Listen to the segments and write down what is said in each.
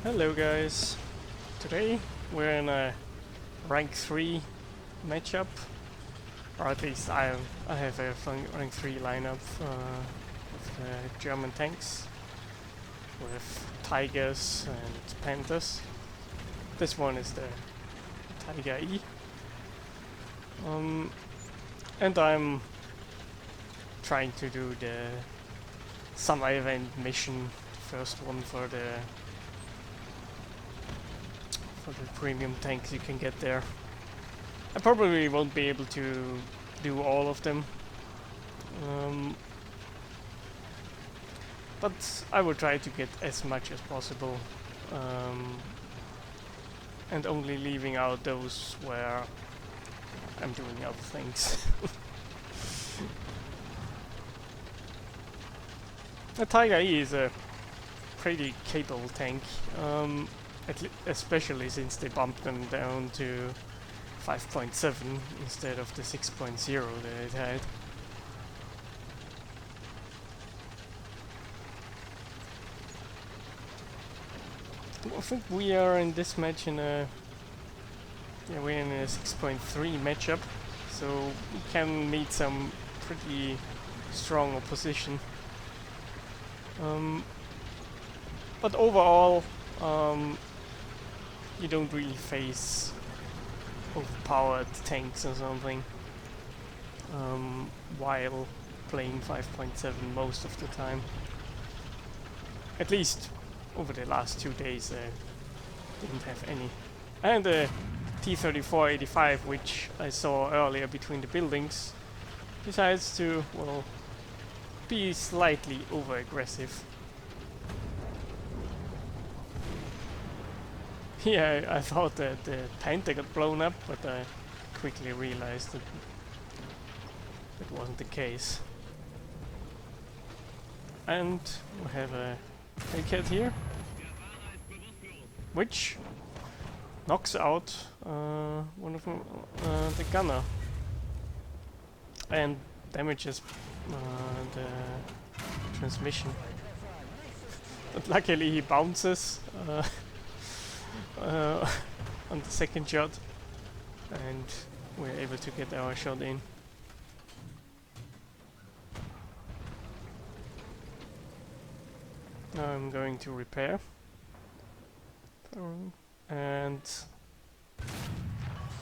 Hello guys, today we're in a rank 3 matchup, or at least I have a rank 3 lineup with German tanks, with Tigers and Panthers. This one is the Tiger E. And I'm trying to do the summer event mission, first one for the premium tanks you can get there. I probably won't be able to do all of them, but I will try to get as much as possible, and only leaving out those where I'm doing other things. The Tiger E is a pretty capable tank, especially since they bumped them down to 5.7 instead of the 6.0 that it had. I think we are in this match in a we're in a 6.3 matchup, so we can meet some pretty strong opposition. But overall, you don't really face overpowered tanks or something while playing 5.7 most of the time. At least over the last 2 days I didn't have any. And the T-34-85, which I saw earlier between the buildings, decides to, well, be slightly over-aggressive. Yeah, I thought that the Panther got blown up, but I quickly realized that that wasn't the case. And we have a Hellcat here, which knocks out one of them, the gunner, and damages the transmission. But luckily he bounces on the second shot, and we're able to get our shot in. Now I'm going to repair, and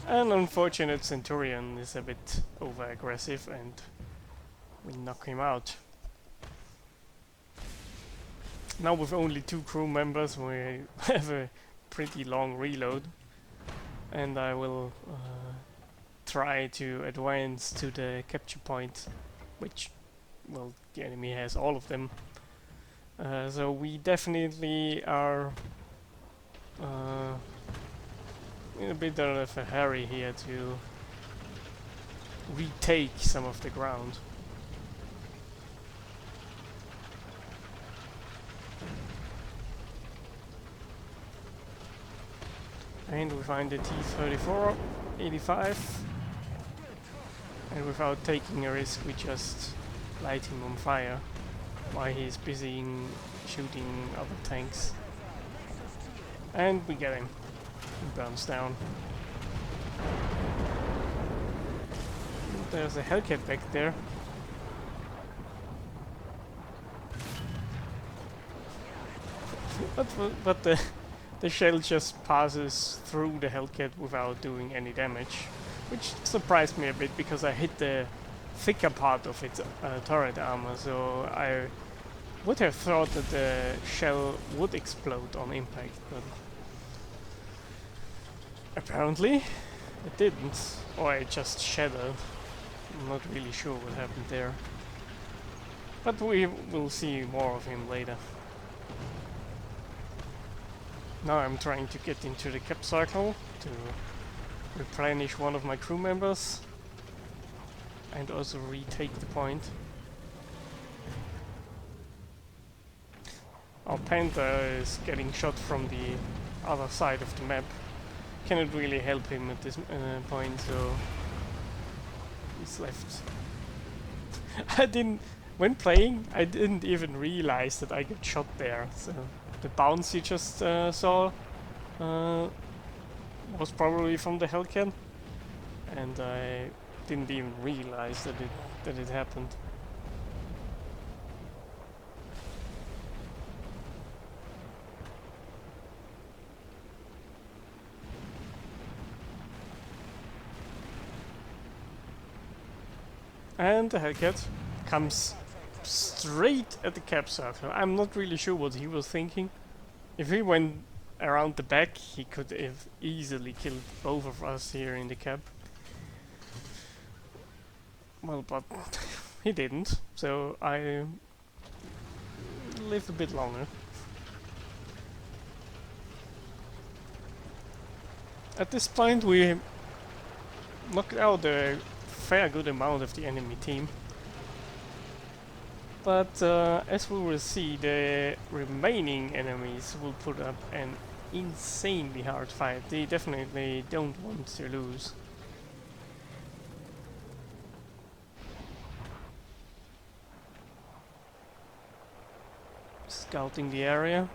an unfortunate Centurion is a bit over aggressive and we knock him out. Now with only 2 crew members we have a pretty long reload, and I will try to advance to the capture point, which, well, the enemy has all of them. So we definitely are in a bit of a hurry here to retake some of the ground. And we find the T-34-85, and without taking a risk we just light him on fire while he's busy shooting other tanks. And we get him. He burns down. There's a Hellcat back there. but the shell just passes through the Hellcat without doing any damage, which surprised me a bit because I hit the thicker part of its turret armor, so I would have thought that the shell would explode on impact, but apparently it didn't, or it just shattered. I'm not really sure what happened there, but we will see more of him later. Now I'm trying to get into the cap circle to replenish one of my crew members and also retake the point. Our Panther is getting shot from the other side of the map. Cannot really help him at this point, so he's left. when playing, I didn't even realize that I got shot there. So the bounce you just saw was probably from the Hellcat, and I didn't even realize that it happened. And the Hellcat comes straight at the cap circle. I'm not really sure what he was thinking. If he went around the back, he could have easily killed both of us here in the cap. Well, but he didn't, so I live a bit longer. At this point we knocked out a fair good amount of the enemy team. But as we will see, the remaining enemies will put up an insanely hard fight. They definitely don't want to lose. Scouting the area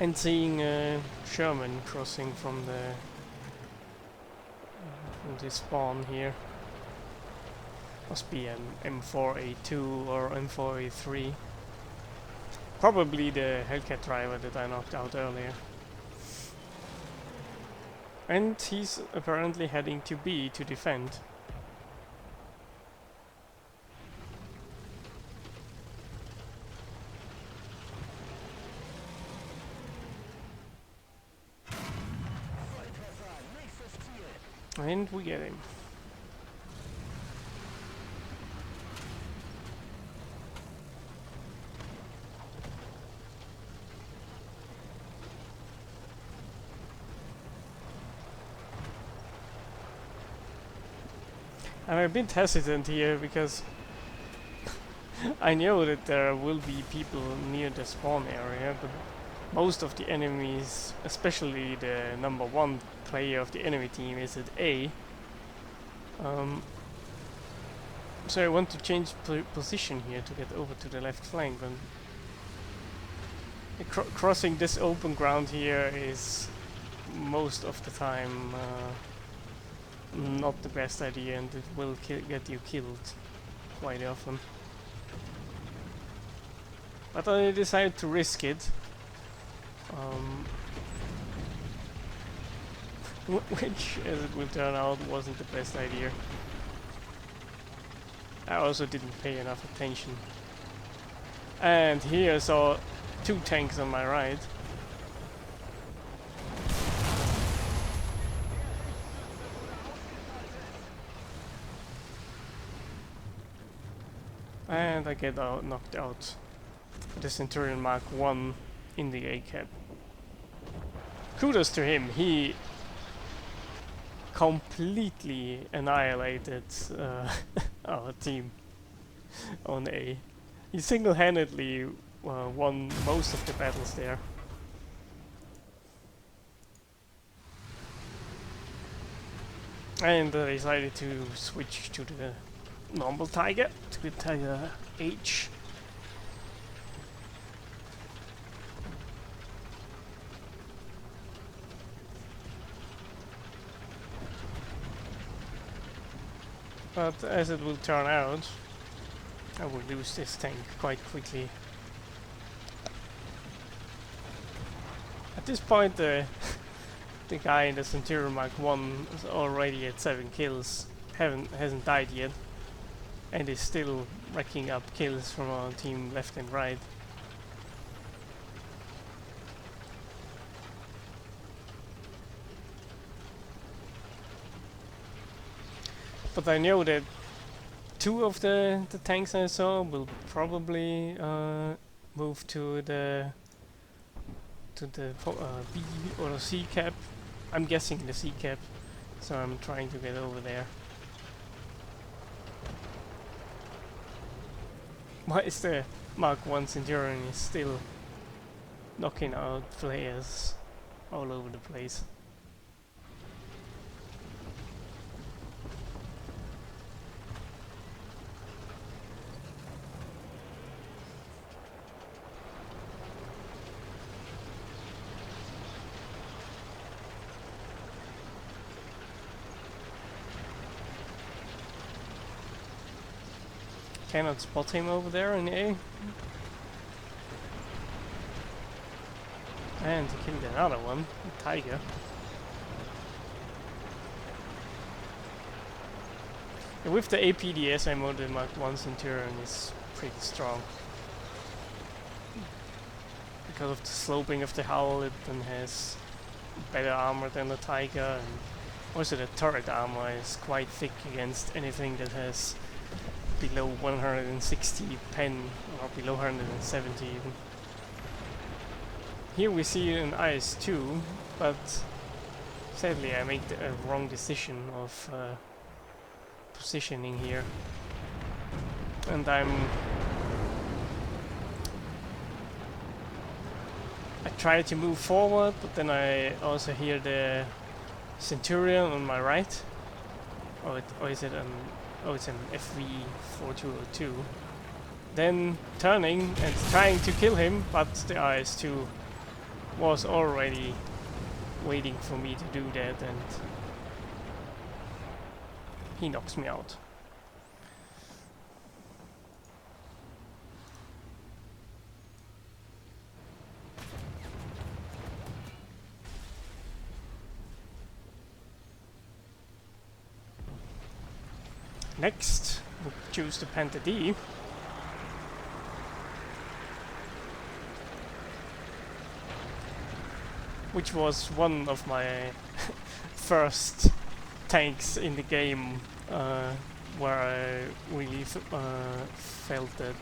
and seeing a Sherman crossing from the spawn here. Must be an M4A2 or M4A3. Probably the Hellcat driver that I knocked out earlier. And he's apparently heading to B to defend. And we get him. I'm a bit hesitant here because I know that there will be people near the spawn area, but most of the enemies, especially the number 1 player of the enemy team, is at A. So I want to change position here to get over to the left flank, but crossing this open ground here is most of the time not the best idea, and it will get you killed quite often. But I decided to risk it. Which, as it will turn out, wasn't the best idea. I also didn't pay enough attention. And here I saw 2 tanks on my right. And I get knocked out with the Centurion Mark 1 in the A-cap. Kudos to him, he completely annihilated our team on A. He single-handedly won most of the battles there. And I decided to switch to the normal Tiger, to the Tiger H. But as it will turn out, I will lose this tank quite quickly. At this point, the guy in the Centurion Mark 1 is already at 7 kills, hasn't died yet, and is still racking up kills from our team left and right. But I know that 2 of the tanks I saw will probably move to the B or C cap. I'm guessing the C cap, so I'm trying to get over there. Why is the Mark 1 Centurion is still knocking out players all over the place? cannot spot him over there in A. And he killed another one, a tiger. And with the APDS ammo, the Mark 1 Centurion is pretty strong. Because of the sloping of the hull, it then has better armor than the Tiger, and also the turret armor is quite thick against anything that has below 160 pen, or below 170 even. Here we see an IS-2, but sadly I made a wrong decision of positioning here, and I try to move forward, but then I also hear the Centurion on my right. Or is it an... oh, it's an FV-4202. Then turning and trying to kill him, but the IS-2 was already waiting for me to do that, and he knocks me out. Next, we'll choose the Panther D. Which was one of my first tanks in the game, where I really felt that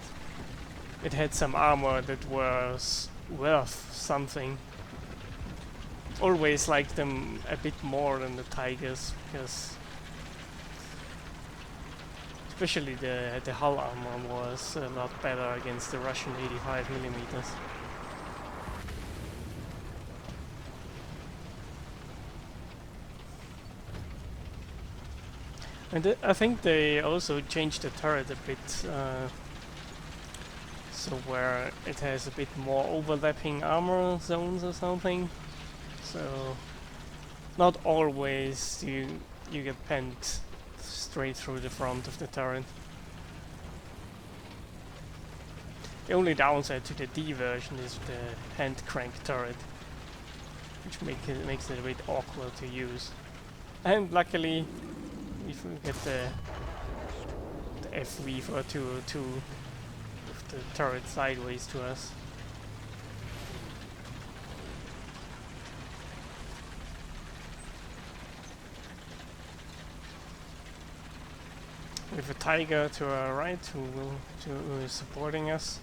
it had some armor that was worth something. Always liked them a bit more than the Tigers, because especially the hull armor was a lot better against the Russian 85mm. And I think they also changed the turret a bit, so where it has a bit more overlapping armor zones or something. So not always you get penned straight through the front of the turret. The only downside to the D version is the hand crank turret, which makes it a bit awkward to use. And luckily, if we get the FV-4202 with the turret sideways to us. With a Tiger to our right who is supporting us.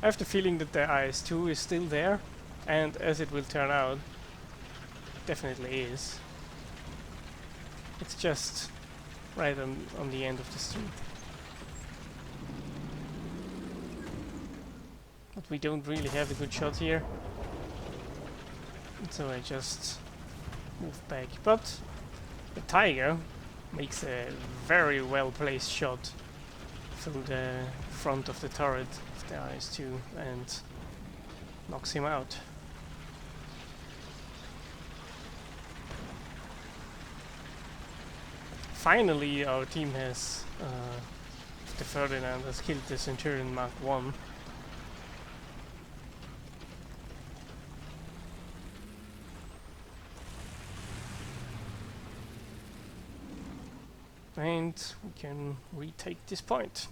I have the feeling that the IS-2 is still there, and as it will turn out, definitely is. It's just right on the end of the street. But we don't really have a good shot here, so I just move back. But the Tiger makes a very well placed shot through the front of the turret of the IS-2 and knocks him out. Finally, our team has, the Ferdinand has killed the Centurion Mark 1. And we can retake this point.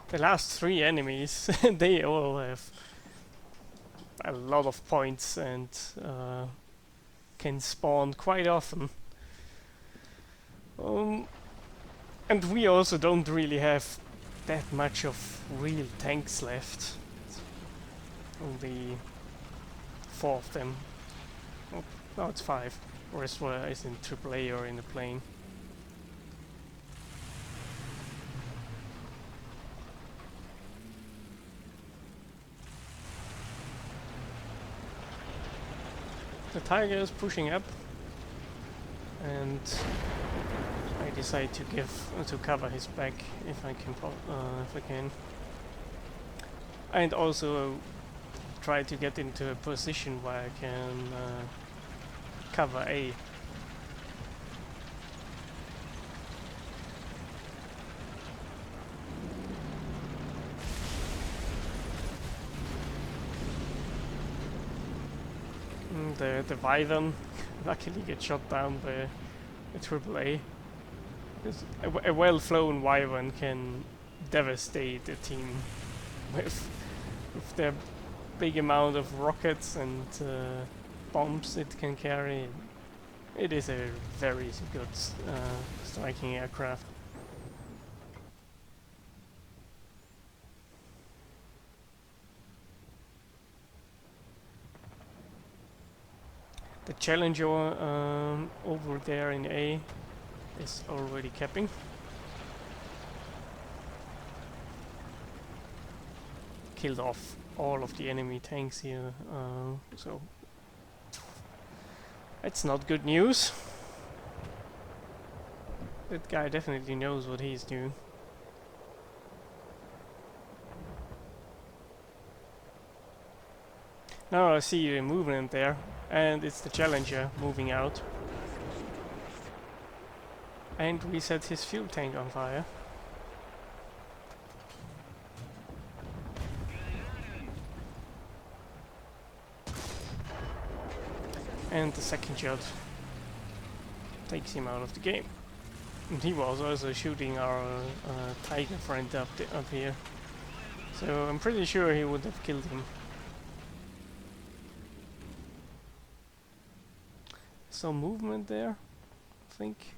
The last three enemies, they all have a lot of points and can spawn quite often. And we also don't really have that much of real tanks left. Only 4 of them. Oh, no, it's 5. The rest is in AAA or in the plane. The Tiger is pushing up, and I decide to cover his back if I can, and also try to get into a position where I can cover A. The Wyvern luckily gets shot down by a AAA. A well-flown Wyvern can devastate a team with their big amount of rockets and bombs it can carry. It is a very good striking aircraft. The Challenger over there in A is already capping. Killed off all of the enemy tanks here, so that's not good news. That guy definitely knows what he's doing. Now I see a movement there, and it's the Challenger moving out. And we set his fuel tank on fire. And the second shot takes him out of the game. And he was also shooting our tiger friend up here. So I'm pretty sure he would have killed him. Some movement there, I think.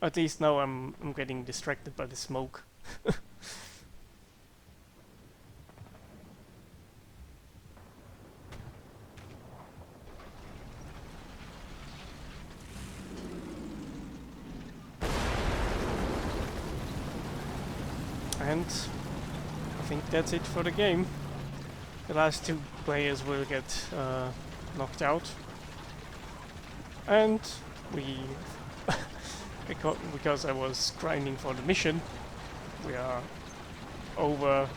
At least now I'm getting distracted by the smoke. And I think that's it for the game. The last two players will get knocked out. And we, because I was grinding for the mission, we are over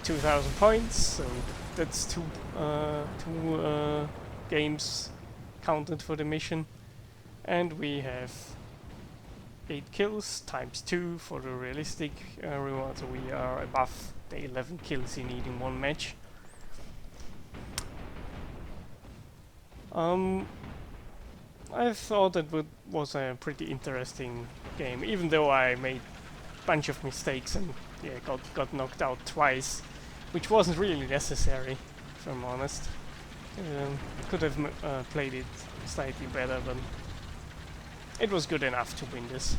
2,000 points, so that's two games counted for the mission. And we have 8 kills times 2 for the realistic reward, so we are above the 11 kills you need in one match. I thought it was a pretty interesting game, even though I made a bunch of mistakes and yeah, got knocked out twice, which wasn't really necessary, if I'm honest. Could have played it slightly better, but it was good enough to win this.